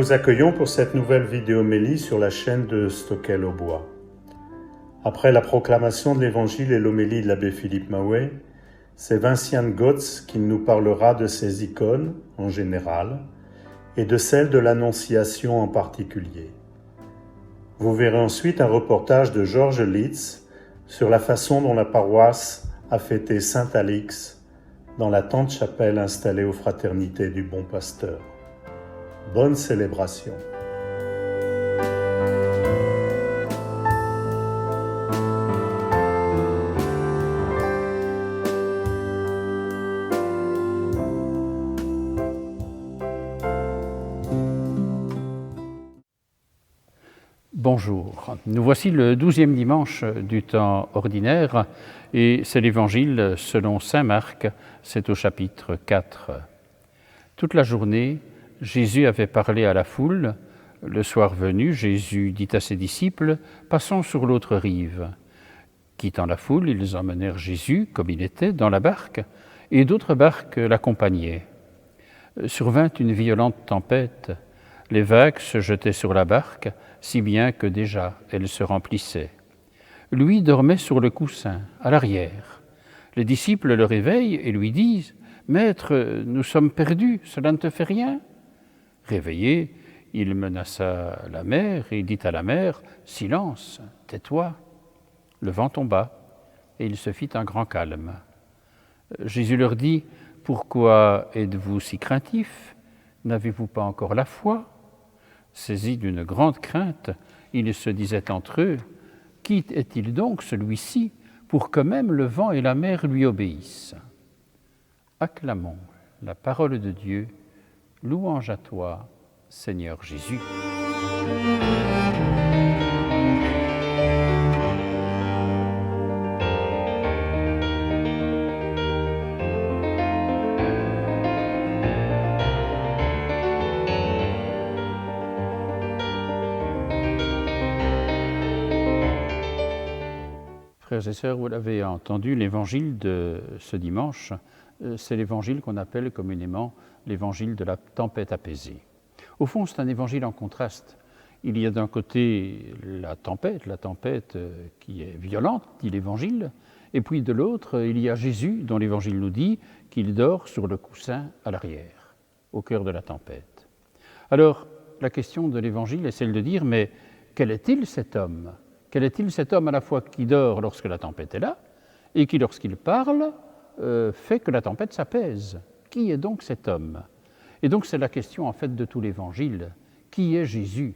vous accueillons pour cette nouvelle vidéo-mélie sur la chaîne de Stockel-au-Bois. Après la proclamation de l'Évangile et l'homélie de l'abbé Philippe Maouet, c'est Vinciane Gotz qui nous parlera de ces icônes en général et de celle de l'Annonciation en particulier. Vous verrez ensuite un reportage de Georges Litz sur la façon dont la paroisse a fêté Saint Alix dans la tente chapelle installée aux Fraternités du Bon Pasteur. Bonne célébration. Bonjour, nous voici le 12e dimanche du temps ordinaire et c'est l'Évangile selon saint Marc, c'est au chapitre 4. Toute la journée, Jésus avait parlé à la foule. Le soir venu, Jésus dit à ses disciples « Passons sur l'autre rive ». Quittant la foule, ils emmenèrent Jésus, comme il était, dans la barque, et d'autres barques l'accompagnaient. Survint une violente tempête. Les vagues se jetaient sur la barque, si bien que déjà elle se remplissait. Lui dormait sur le coussin, à l'arrière. Les disciples le réveillent et lui disent « Maître, nous sommes perdus, cela ne te fait rien ?» Réveillé, il menaça la mer et dit à la mer « Silence, tais-toi !» Le vent tomba et il se fit un grand calme. Jésus leur dit « Pourquoi êtes-vous si craintifs? N'avez-vous pas encore la foi ?» Saisis d'une grande crainte, ils se disaient entre eux « Qui est-il donc celui-ci pour que même le vent et la mer lui obéissent ?» Acclamons la parole de Dieu. Louange à toi, Seigneur Jésus. Frères et sœurs, vous l'avez entendu, l'évangile de ce dimanche, c'est l'évangile qu'on appelle communément l'évangile de la tempête apaisée. Au fond, c'est un évangile en contraste. Il y a d'un côté la tempête qui est violente, dit l'évangile, et puis de l'autre, il y a Jésus, dont l'évangile nous dit qu'il dort sur le coussin à l'arrière, au cœur de la tempête. Alors, la question de l'évangile est celle de dire, mais quel est-il cet homme ? Quel est-il cet homme à la fois qui dort lorsque la tempête est là et qui, lorsqu'il parle, fait que la tempête s'apaise? Qui est donc cet homme? Et donc c'est la question en fait de tout l'évangile. Qui est Jésus?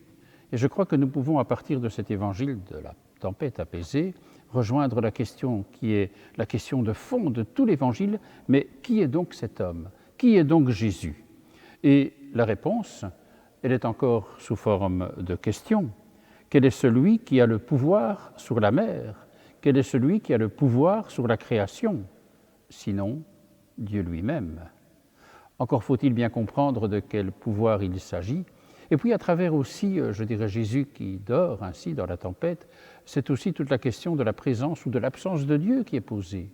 Et je crois que nous pouvons à partir de cet évangile de la tempête apaisée rejoindre la question qui est la question de fond de tout l'évangile, mais qui est donc cet homme? Qui est donc Jésus? Et la réponse, elle est encore sous forme de question. Quel est celui qui a le pouvoir sur la mer? Quel est celui qui a le pouvoir sur la création? Sinon, Dieu lui-même. Encore faut-il bien comprendre de quel pouvoir il s'agit. Et puis à travers aussi, je dirais, Jésus qui dort ainsi dans la tempête, c'est aussi toute la question de la présence ou de l'absence de Dieu qui est posée.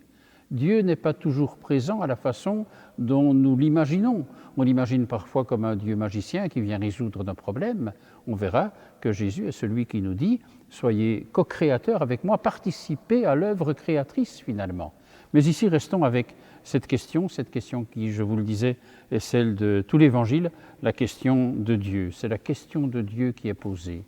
Dieu n'est pas toujours présent à la façon dont nous l'imaginons. On l'imagine parfois comme un Dieu magicien qui vient résoudre nos problèmes. On verra que Jésus est celui qui nous dit « Soyez co-créateurs avec moi, participez à l'œuvre créatrice finalement ». Mais ici, restons avec cette question qui, je vous le disais, est celle de tout l'Évangile, la question de Dieu. C'est la question de Dieu qui est posée.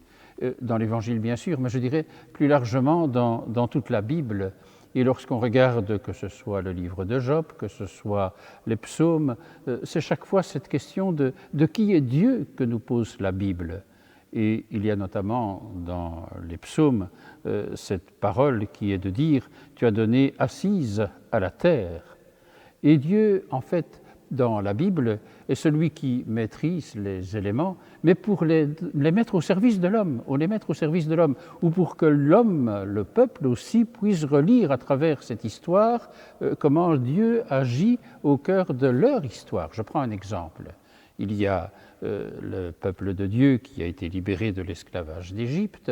Dans l'Évangile, bien sûr, mais je dirais plus largement dans toute la Bible. Et lorsqu'on regarde, que ce soit le livre de Job, que ce soit les psaumes, c'est chaque fois cette question de qui est Dieu que nous pose la Bible. Et il y a notamment dans les psaumes cette parole qui est de dire « Tu as donné assise à la terre ». Et Dieu, en fait, dans la Bible, est celui qui maîtrise les éléments, mais pour les mettre au service de l'homme, ou pour que l'homme, le peuple aussi, puisse relire à travers cette histoire comment Dieu agit au cœur de leur histoire. Je prends un exemple. Il y a le peuple de Dieu qui a été libéré de l'esclavage d'Égypte.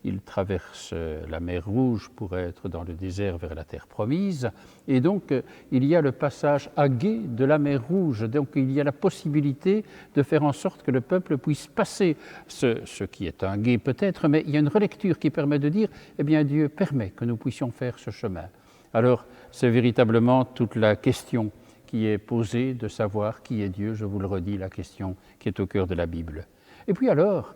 Il traverse la mer Rouge pour être dans le désert vers la terre promise. Et donc, il y a le passage à gué de la mer Rouge. Donc, il y a la possibilité de faire en sorte que le peuple puisse passer ce qui est un gué peut-être, mais il y a une relecture qui permet de dire, eh bien, Dieu permet que nous puissions faire ce chemin. Alors, c'est véritablement toute la question qui est posée de savoir qui est Dieu, je vous le redis, la question qui est au cœur de la Bible. Et puis alors,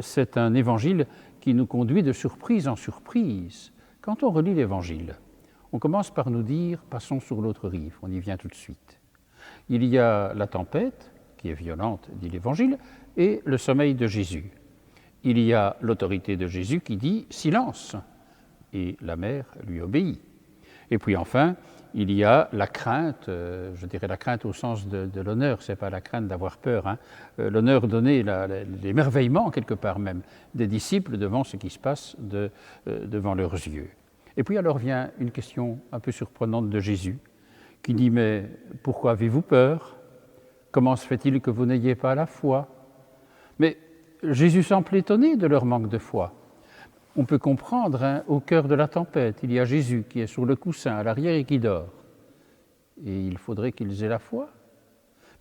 c'est un évangile qui nous conduit de surprise en surprise. Quand on relit l'évangile, on commence par nous dire « passons sur l'autre rive », on y vient tout de suite. Il y a la tempête, qui est violente, dit l'évangile, et le sommeil de Jésus. Il y a l'autorité de Jésus qui dit « silence », et la mer lui obéit. Et puis enfin, il y a la crainte, je dirais la crainte au sens de l'honneur, ce n'est pas la crainte d'avoir peur, hein. L'honneur donné, l'émerveillement quelque part même des disciples devant ce qui se passe devant leurs yeux. Et puis alors vient une question un peu surprenante de Jésus qui dit « Mais pourquoi avez-vous peur? Comment se fait-il que vous n'ayez pas la foi ?» Mais Jésus semble étonné de leur manque de foi. On peut comprendre, hein, au cœur de la tempête, il y a Jésus qui est sur le coussin à l'arrière et qui dort. Et il faudrait qu'ils aient la foi.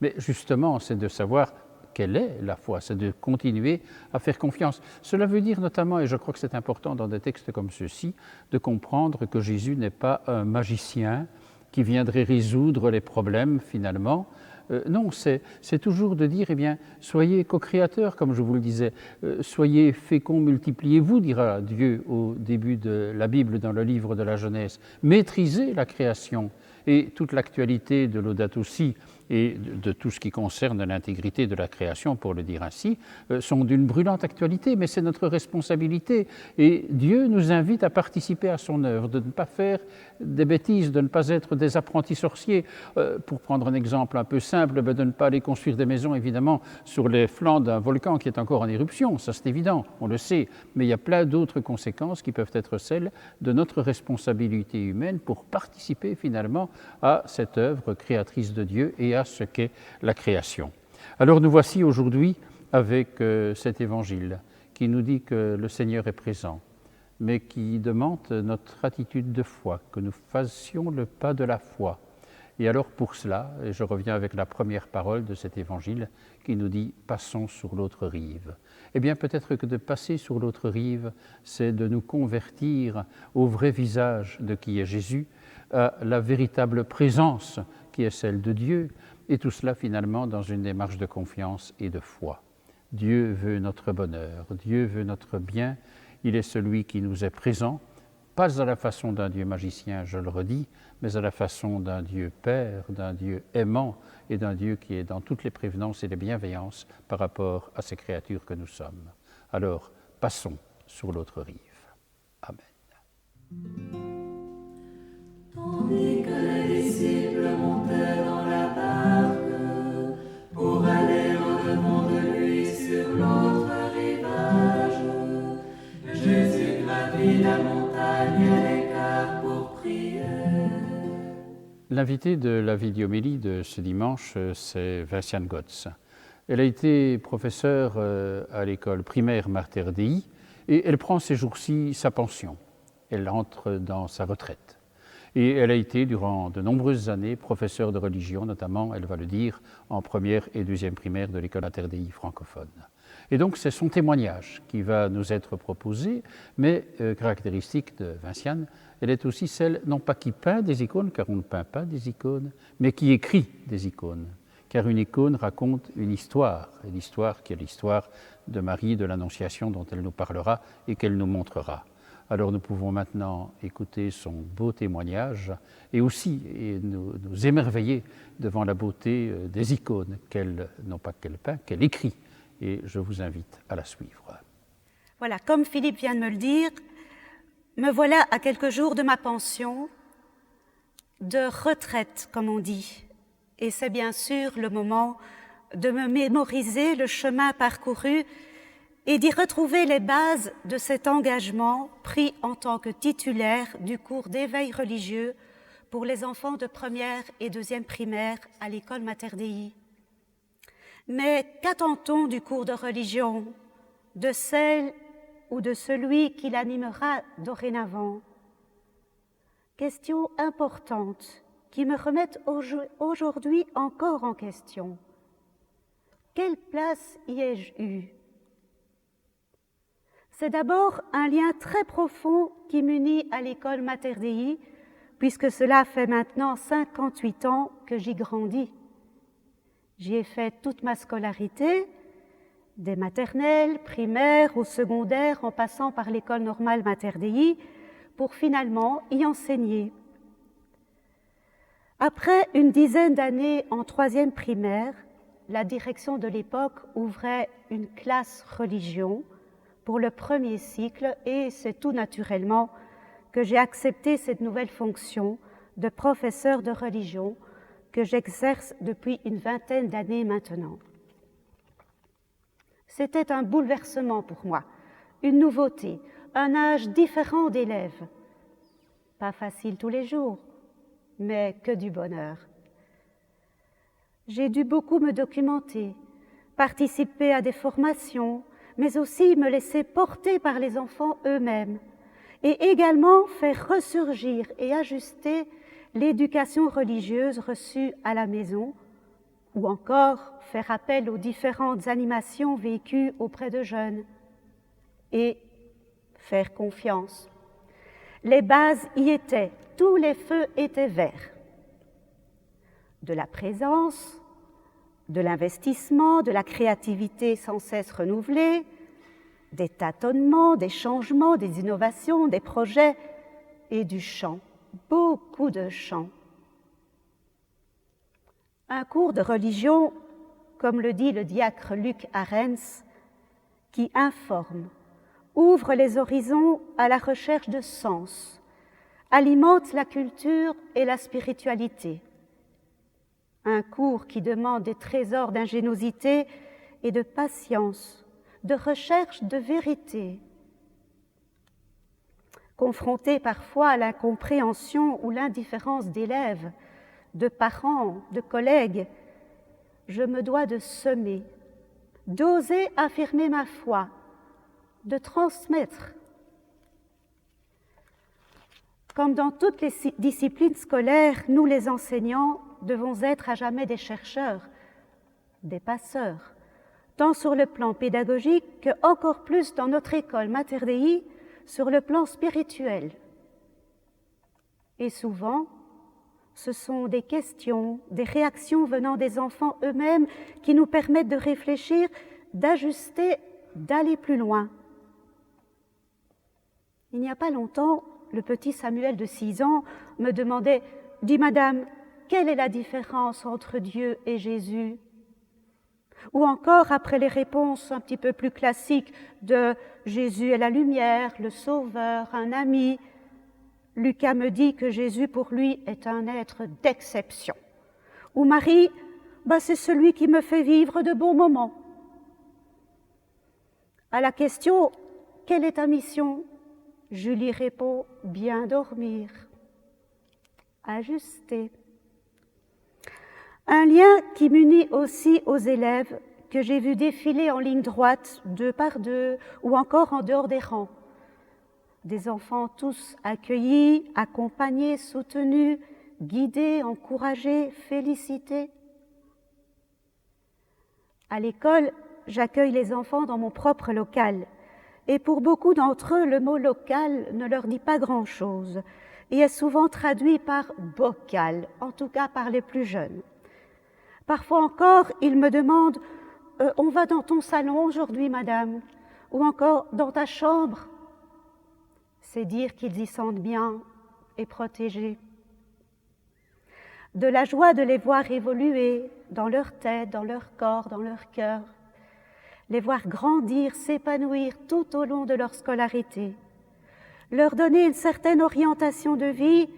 Mais justement, c'est de savoir quelle est la foi, c'est de continuer à faire confiance. Cela veut dire notamment, et je crois que c'est important dans des textes comme ceux-ci, de comprendre que Jésus n'est pas un magicien qui viendrait résoudre les problèmes finalement. Non, c'est toujours de dire, eh bien, soyez co-créateurs, comme je vous le disais, soyez féconds, multipliez-vous, dira Dieu au début de la Bible, dans le livre de la Genèse. Maîtrisez la création et toute l'actualité de Laudato Si et de tout ce qui concerne l'intégrité de la création, pour le dire ainsi, sont d'une brûlante actualité, mais c'est notre responsabilité. Et Dieu nous invite à participer à son œuvre, de ne pas faire des bêtises, de ne pas être des apprentis sorciers. Pour prendre un exemple un peu simple, de ne pas aller construire des maisons, évidemment, sur les flancs d'un volcan qui est encore en éruption, ça c'est évident, on le sait, mais il y a plein d'autres conséquences qui peuvent être celles de notre responsabilité humaine pour participer finalement à cette œuvre créatrice de Dieu et à ce qu'est la création. Alors nous voici aujourd'hui avec cet évangile qui nous dit que le Seigneur est présent, mais qui demande notre attitude de foi, que nous fassions le pas de la foi. Et alors pour cela, et je reviens avec la première parole de cet évangile qui nous dit « passons sur l'autre rive ». Eh bien peut-être que de passer sur l'autre rive, c'est de nous convertir au vrai visage de qui est Jésus, à la véritable présence qui est celle de Dieu, et tout cela finalement dans une démarche de confiance et de foi. Dieu veut notre bonheur, Dieu veut notre bien, il est celui qui nous est présent, pas à la façon d'un Dieu magicien, je le redis, mais à la façon d'un Dieu Père, d'un Dieu aimant et d'un Dieu qui est dans toutes les prévenances et les bienveillances par rapport à ces créatures que nous sommes. Alors, passons sur l'autre rive. Amen. Tandis que les disciples montaient dans la barque pour aller au-devant de lui sur l'autre rivage, Jésus gravit la montagne à l'écart pour prier. L'invitée de la vidéomélie de ce dimanche, c'est Vinciane Gotz. Elle a été professeure à l'école primaire Mater Dei et elle prend ces jours-ci sa pension. Elle entre dans sa retraite. Et elle a été durant de nombreuses années professeure de religion, notamment, elle va le dire, en première et deuxième primaire de l'école Mater Dei francophone. Et donc c'est son témoignage qui va nous être proposé, mais caractéristique de Vinciane, elle est aussi celle, non pas qui peint des icônes, car on ne peint pas des icônes, mais qui écrit des icônes. Car une icône raconte une histoire, et l'histoire qui est l'histoire de Marie, de l'Annonciation dont elle nous parlera et qu'elle nous montrera. Alors nous pouvons maintenant écouter son beau témoignage et aussi nous émerveiller devant la beauté des icônes qu'elle, non pas qu'elle peint, qu'elle écrit. Et je vous invite à la suivre. Voilà, comme Philippe vient de me le dire, me voilà à quelques jours de ma pension, de retraite, comme on dit. Et c'est bien sûr le moment de me mémoriser le chemin parcouru et d'y retrouver les bases de cet engagement pris en tant que titulaire du cours d'éveil religieux pour les enfants de première et deuxième primaire à l'école Mater Dei. Mais qu'attend-on du cours de religion, de celle ou de celui qui l'animera dorénavant? Question importante qui me remettent aujourd'hui encore en question. Quelle place y ai-je eue? C'est d'abord un lien très profond qui m'unit à l'école Mater Dei, puisque cela fait maintenant 58 ans que j'y grandis. J'y ai fait toute ma scolarité, des maternelles, primaires ou secondaires, en passant par l'école normale Mater Dei, pour finalement y enseigner. Après une dizaine d'années en troisième primaire, la direction de l'époque ouvrait une classe religion pour le premier cycle et c'est tout naturellement que j'ai accepté cette nouvelle fonction de professeur de religion que j'exerce depuis une vingtaine d'années maintenant. C'était un bouleversement pour moi, une nouveauté, un âge différent d'élèves. Pas facile tous les jours, mais que du bonheur. J'ai dû beaucoup me documenter, participer à des formations, mais aussi me laisser porter par les enfants eux-mêmes et également faire ressurgir et ajuster l'éducation religieuse reçue à la maison ou encore faire appel aux différentes animations vécues auprès de jeunes et faire confiance. Les bases y étaient, tous les feux étaient verts. De la présence, de l'investissement, de la créativité sans cesse renouvelée, des tâtonnements, des changements, des innovations, des projets et du chant, beaucoup de chant. Un cours de religion, comme le dit le diacre Luc Arens, qui informe, ouvre les horizons à la recherche de sens, alimente la culture et la spiritualité. Un cours qui demande des trésors d'ingéniosité et de patience, de recherche de vérité. Confronté parfois à l'incompréhension ou l'indifférence d'élèves, de parents, de collègues, je me dois de semer, d'oser affirmer ma foi, de transmettre. Comme dans toutes les disciplines scolaires, nous les enseignants devons être à jamais des chercheurs, des passeurs, tant sur le plan pédagogique que encore plus dans notre école Mater Dei sur le plan spirituel. Et souvent, ce sont des questions, des réactions venant des enfants eux-mêmes qui nous permettent de réfléchir, d'ajuster, d'aller plus loin. Il n'y a pas longtemps, le petit Samuel de 6 ans me demandait « Dis madame, quelle est la différence entre Dieu et Jésus ?» Ou encore, après les réponses un petit peu plus classiques de « Jésus est la lumière, le sauveur, un ami », Lucas me dit que Jésus, pour lui, est un être d'exception. Ou Marie, c'est celui qui me fait vivre de bons moments. À la question « Quelle est ta mission ?» Julie répond « Bien dormir, ajuster ». Un lien qui m'unit aussi aux élèves que j'ai vus défiler en ligne droite, 2 par 2, ou encore en dehors des rangs. Des enfants tous accueillis, accompagnés, soutenus, guidés, encouragés, félicités. À l'école, j'accueille les enfants dans mon propre local. Et pour beaucoup d'entre eux, le mot local ne leur dit pas grand-chose et est souvent traduit par bocal, en tout cas par les plus jeunes. Parfois encore, ils me demandent « On va dans ton salon aujourd'hui, madame ?» ou encore « Dans ta chambre ?» C'est dire qu'ils y sentent bien et protégés. De la joie de les voir évoluer dans leur tête, dans leur corps, dans leur cœur, les voir grandir, s'épanouir tout au long de leur scolarité, leur donner une certaine orientation de vie,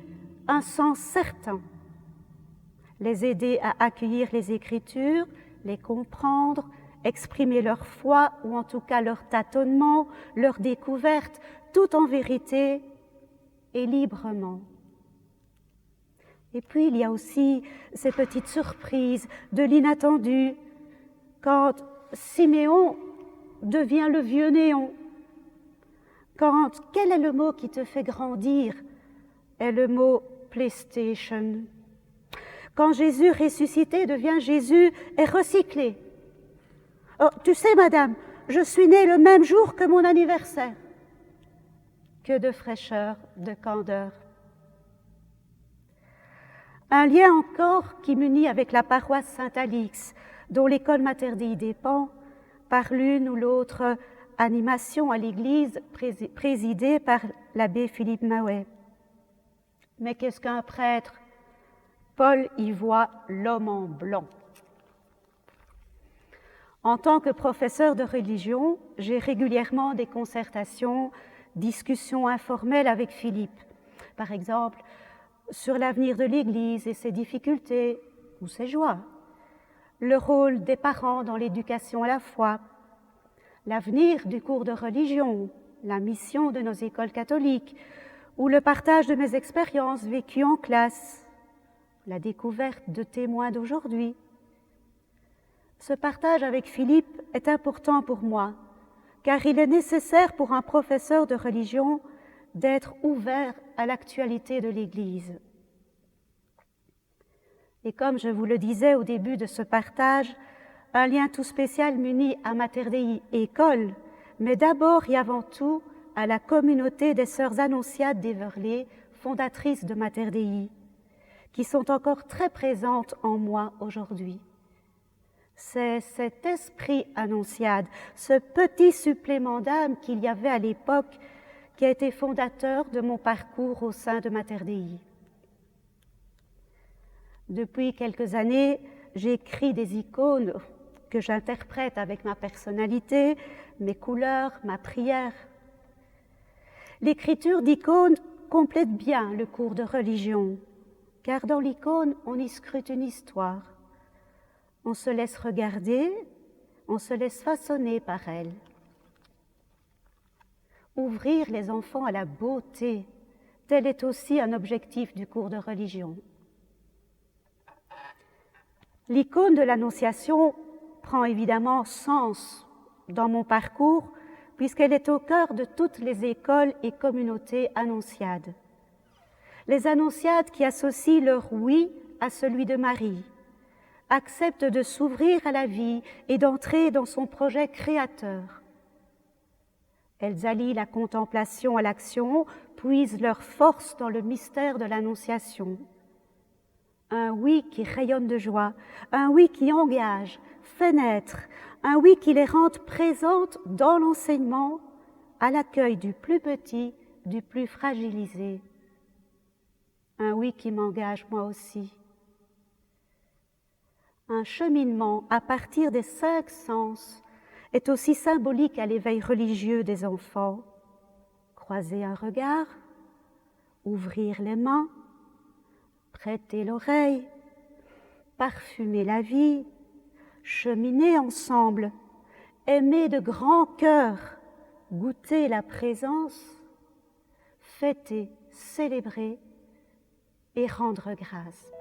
un sens certain, les aider à accueillir les Écritures, les comprendre, exprimer leur foi ou en tout cas leur tâtonnement, leur découverte, tout en vérité et librement. Et puis il y a aussi ces petites surprises de l'inattendu, quand Siméon devient le vieux néon, quand quel est le mot qui te fait grandir est le mot PlayStation. Quand Jésus ressuscité devient Jésus est recyclé. Oh, tu sais, madame, je suis née le même jour que mon anniversaire. Que de fraîcheur, de candeur. Un lien encore qui m'unit avec la paroisse Saint-Alix, dont l'école Mater Dei dépend, par l'une ou l'autre animation à l'église présidée par l'abbé Philippe Maouet. Mais qu'est-ce qu'un prêtre? Paul y voit l'homme en blanc. En tant que professeur de religion, j'ai régulièrement des concertations, discussions informelles avec Philippe. Par exemple, sur l'avenir de l'Église et ses difficultés ou ses joies, le rôle des parents dans l'éducation à la foi, l'avenir du cours de religion, la mission de nos écoles catholiques ou le partage de mes expériences vécues en classe, la découverte de témoins d'aujourd'hui. Ce partage avec Philippe est important pour moi, car il est nécessaire pour un professeur de religion d'être ouvert à l'actualité de l'Église. Et comme je vous le disais au début de ce partage, un lien tout spécial m'unit à Mater Dei École, mais d'abord et avant tout à la communauté des sœurs annonciades d'Éverlé, fondatrices de Mater Dei, qui sont encore très présentes en moi aujourd'hui. C'est cet esprit annonciade, ce petit supplément d'âme qu'il y avait à l'époque qui a été fondateur de mon parcours au sein de Mater Dei. Depuis quelques années, j'écris des icônes que j'interprète avec ma personnalité, mes couleurs, ma prière. L'écriture d'icônes complète bien le cours de religion, car dans l'icône, on y scrute une histoire. On se laisse regarder, on se laisse façonner par elle. Ouvrir les enfants à la beauté, tel est aussi un objectif du cours de religion. L'icône de l'Annonciation prend évidemment sens dans mon parcours, puisqu'elle est au cœur de toutes les écoles et communautés annonciades. Les annonciades qui associent leur oui à celui de Marie, acceptent de s'ouvrir à la vie et d'entrer dans son projet créateur. Elles allient la contemplation à l'action, puisent leur force dans le mystère de l'Annonciation. Un oui qui rayonne de joie, un oui qui engage, fait naître, un oui qui les rende présentes dans l'enseignement, à l'accueil du plus petit, du plus fragilisé. Un oui qui m'engage moi aussi. Un cheminement à partir des 5 sens est aussi symbolique à l'éveil religieux des enfants. Croiser un regard, ouvrir les mains, prêter l'oreille, parfumer la vie, cheminer ensemble, aimer de grand cœur, goûter la présence, fêter, célébrer et rendre grâce.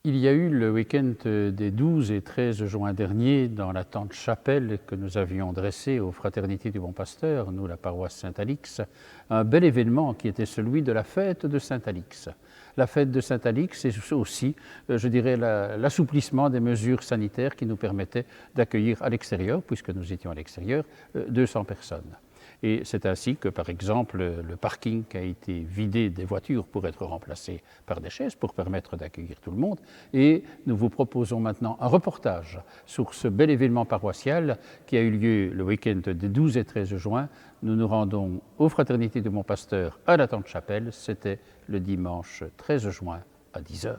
Il y a eu le week-end des 12 et 13 juin dernier, dans la tente chapelle que nous avions dressée aux Fraternités du Bon Pasteur, nous la paroisse Saint-Alix, un bel événement qui était celui de la fête de Saint-Alix. La fête de Saint-Alix, c'est aussi, je dirais, l'assouplissement des mesures sanitaires qui nous permettaient d'accueillir à l'extérieur, puisque nous étions à l'extérieur, 200 personnes. Et c'est ainsi que, par exemple, le parking a été vidé des voitures pour être remplacé par des chaises pour permettre d'accueillir tout le monde. Et nous vous proposons maintenant un reportage sur ce bel événement paroissial qui a eu lieu le week-end des 12 et 13 juin. Nous nous rendons aux Fraternités de Montpasteur à la Tente Chapelle. C'était le dimanche 13 juin à 10h.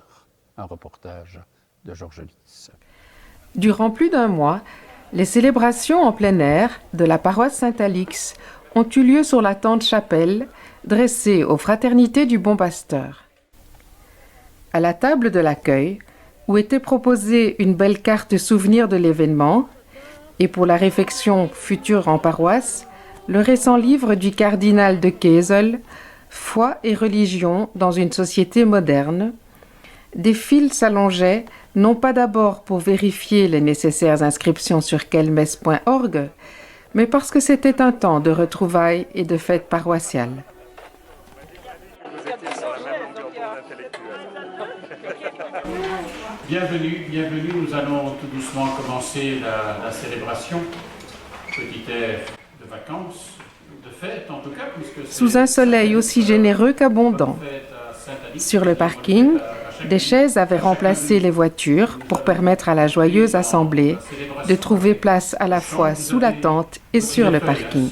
Un reportage de Georges Lys. Durant plus d'un mois, les célébrations en plein air de la paroisse Saint-Alix ont eu lieu sur la tente chapelle, dressée aux Fraternités du Bon Pasteur. À la table de l'accueil, où était proposée une belle carte souvenir de l'événement, et pour la réflexion future en paroisse, le récent livre du cardinal de Kesel, Foi et religion dans une société moderne, des fils s'allongeaient, non pas d'abord pour vérifier les nécessaires inscriptions sur kelmes.org, mais parce que c'était un temps de retrouvailles et de fêtes paroissiales. Bienvenue, nous allons tout doucement commencer la célébration. Petit air de vacances, de fête en tout cas, puisque sous un soleil aussi généreux qu'abondant. Sur le parking, des chaises avaient remplacé les voitures pour permettre à la joyeuse assemblée de trouver place à la fois sous la tente et sur le parking.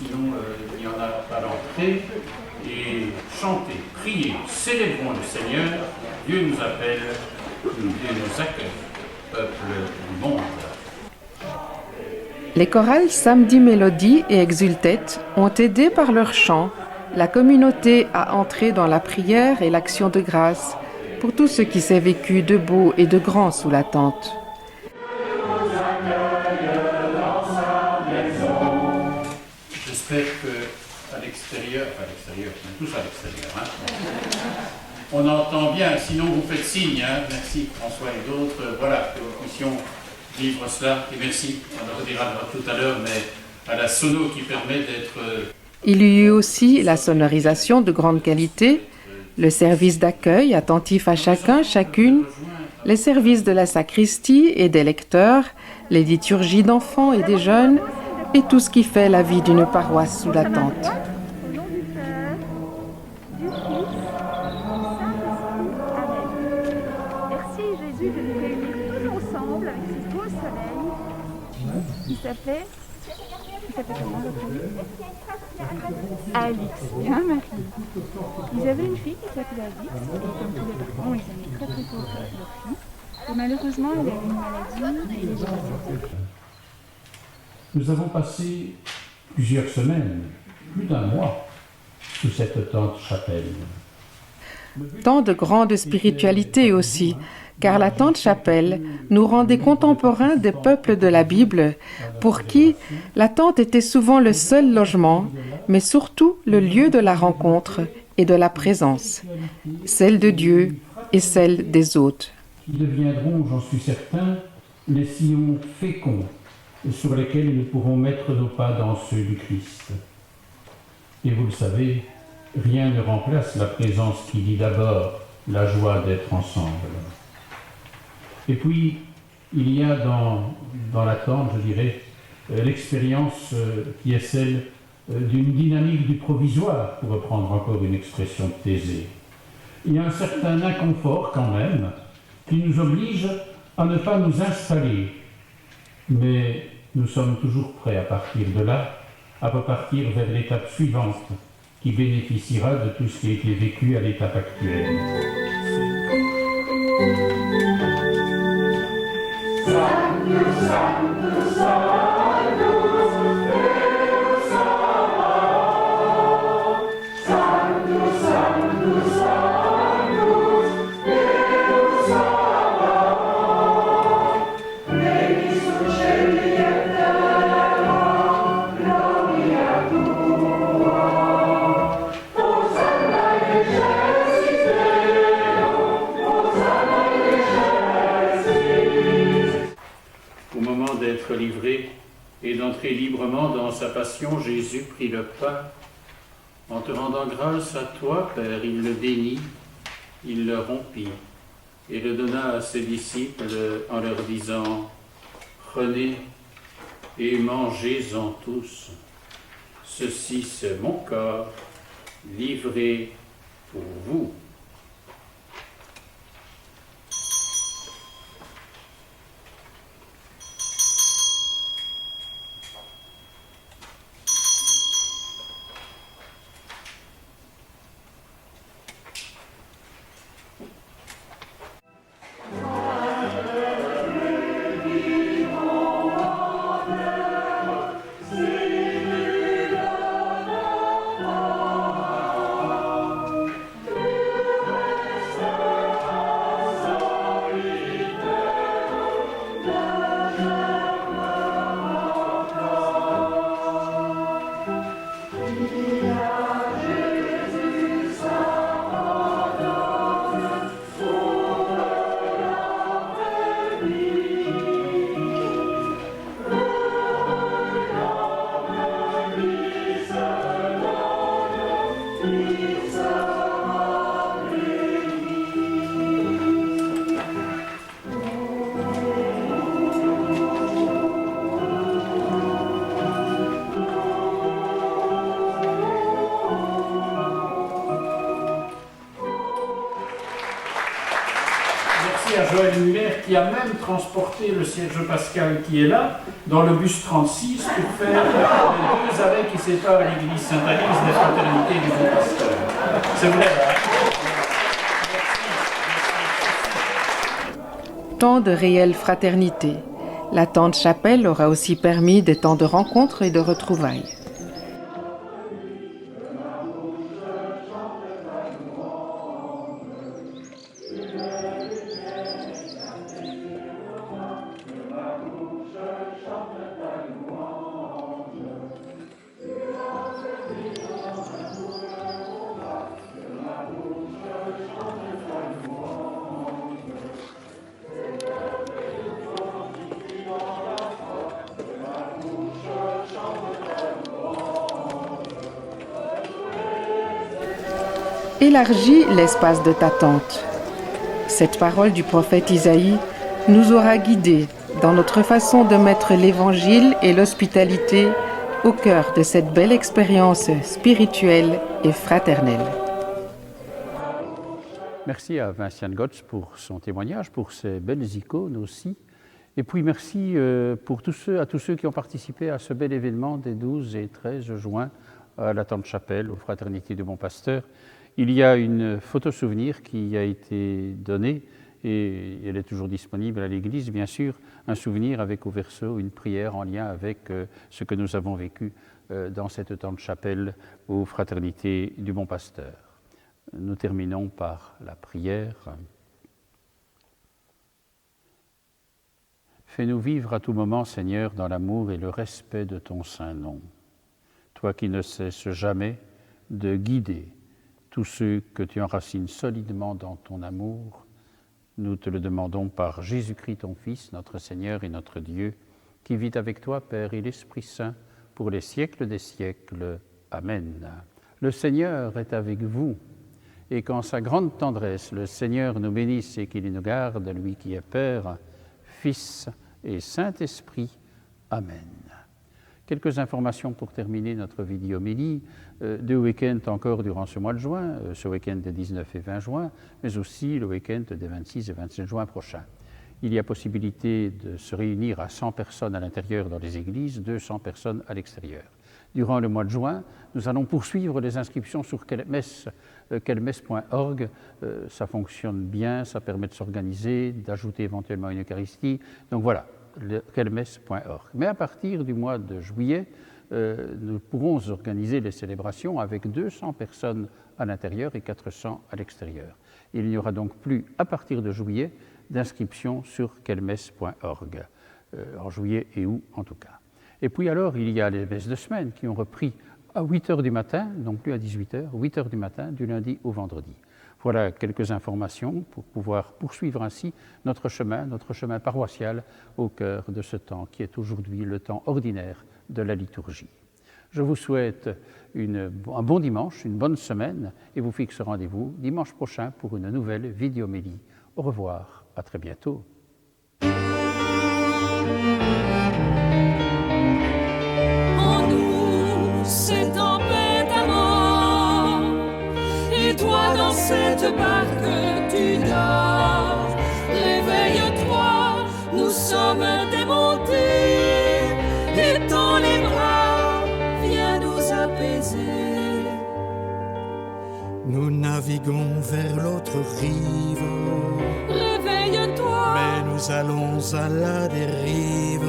Il n'y en a pas l'entrée. Et chanter, prier, célébrons le Seigneur. Dieu nous appelle, Dieu nous accueille, peuple du monde. Les chorales Samedi Mélodie et Exultet ont aidé par leur chant la communauté à entrer dans la prière et l'action de grâce pour tout ce qui s'est vécu de beau et de grand sous la tente. J'espère qu'à l'extérieur, on est tous à l'extérieur, on entend bien, sinon vous faites signe, merci François et d'autres, voilà, que nous puissions vivre cela, et merci, on le redira tout à l'heure, mais à la sono qui permet d'être... Il y eut aussi la sonorisation de grande qualité, le service d'accueil attentif à chacun, chacune, les services de la sacristie et des lecteurs, les liturgies d'enfants et des jeunes, et tout ce qui fait la vie d'une paroisse sous la tente. Au nom du Père, du Fils, du Saint-Esprit. Amen. Merci Jésus de nous réunir tous ensemble avec ce beau soleil qui s'appelait comment votre ami Alix. Bien Marie. Ils avaient une fille qui s'appelait Alix et comme tous les parents, ils aimaient très très fort leur fille. Et malheureusement, elle avait une maladie et elle est décédée. Nous avons passé plusieurs semaines, plus d'un mois, sous cette tente chapelle. Tant de grande spiritualité aussi, car la tente chapelle nous rendait contemporains des peuples de la Bible, pour qui la tente était souvent le seul logement, mais surtout le lieu de la rencontre et de la présence, celle de Dieu et celle des hôtes. Qui deviendront, j'en suis certain, les sillons féconds sur lesquels nous pourrons mettre nos pas dans ceux du Christ. Et vous le savez, rien ne remplace la présence qui dit d'abord la joie d'être ensemble. Et puis, il y a dans la tente, je dirais, l'expérience qui est celle d'une dynamique du provisoire, pour reprendre encore une expression de Thésée. Il y a un certain inconfort quand même, qui nous oblige à ne pas nous installer. Mais nous sommes toujours prêts à partir de là, à repartir vers l'étape suivante, qui bénéficiera de tout ce qui a été vécu à l'étape actuelle. D'être livré et d'entrer librement dans sa passion, Jésus prit le pain. En te rendant grâce à toi, Père, il le bénit, il le rompit et le donna à ses disciples en leur disant « Prenez et mangez-en tous. Ceci, c'est mon corps livré pour vous. » Merci à Joël Muller qui a même transporté le siège pascal qui est là dans le bus 36 pour faire les 2 arrêts qui séparent l'église Saint-Alix des fraternités du Bon Pasteur. C'est vrai, hein? Temps de réelle fraternité. La tente chapelle aura aussi permis des temps de rencontres et de retrouvailles. Élargis l'espace de ta tente. Cette parole du prophète Isaïe nous aura guidés dans notre façon de mettre l'Évangile et l'hospitalité au cœur de cette belle expérience spirituelle et fraternelle. Merci à Vinciane Gotz pour son témoignage, pour ces belles icônes aussi. Et puis merci à tous ceux qui ont participé à ce bel événement des 12 et 13 juin à la Tente Chapelle, aux Fraternités du Bon Pasteur. Il y a une photo souvenir qui a été donnée et elle est toujours disponible à l'église, bien sûr, un souvenir avec au verso une prière en lien avec ce que nous avons vécu dans cette Tente Chapelle aux Fraternités du Bon Pasteur. Nous terminons par la prière. Fais-nous vivre à tout moment, Seigneur, dans l'amour et le respect de ton saint nom. Toi qui ne cesses jamais de guider tous ceux que tu enracines solidement dans ton amour, nous te le demandons par Jésus-Christ, ton Fils, notre Seigneur et notre Dieu, qui vit avec toi, Père et l'Esprit Saint, pour les siècles des siècles. Amen. Le Seigneur est avec vous, et qu'en sa grande tendresse, le Seigneur nous bénisse et qu'il nous garde, lui qui est Père, Fils et Saint-Esprit. Amen. Quelques informations pour terminer notre vidéo-homélie. 2 week-ends encore durant ce mois de juin, ce week-end des 19 et 20 juin, mais aussi le week-end des 26 et 27 juin prochains. Il y a possibilité de se réunir à 100 personnes à l'intérieur dans les églises, 200 personnes à l'extérieur. Durant le mois de juin, nous allons poursuivre les inscriptions sur quelmesse.org. Ça fonctionne bien, ça permet de s'organiser, d'ajouter éventuellement une Eucharistie. Donc voilà, quelmesse.org. Mais à partir du mois de juillet, nous pourrons organiser les célébrations avec 200 personnes à l'intérieur et 400 à l'extérieur. Il n'y aura donc plus, à partir de juillet, d'inscription sur quelmesse.org, en juillet et août en tout cas. Et puis alors, il y a les messes de semaine qui ont repris à 8h du matin, non plus à 18h, 8h du matin, du lundi au vendredi. Voilà quelques informations pour pouvoir poursuivre ainsi notre chemin paroissial au cœur de ce temps qui est aujourd'hui le temps ordinaire de la liturgie. Je vous souhaite un bon dimanche, une bonne semaine et vous fixe rendez-vous dimanche prochain pour une nouvelle vidéo-homélie. Au revoir, à très bientôt. En nous, cette tempête à mort, et toi dans cette barque tu dors. Réveille-toi, nous sommes démontés, et dans les bras, viens nous apaiser. Nous naviguons vers l'autre rive, Réveille-toi, mais nous allons à la dérive.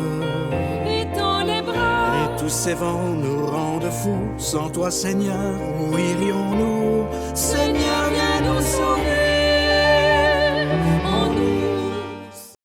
et dans les bras, Et tous ces vents nous rendent fous. Sans toi, Seigneur, où irions-nous?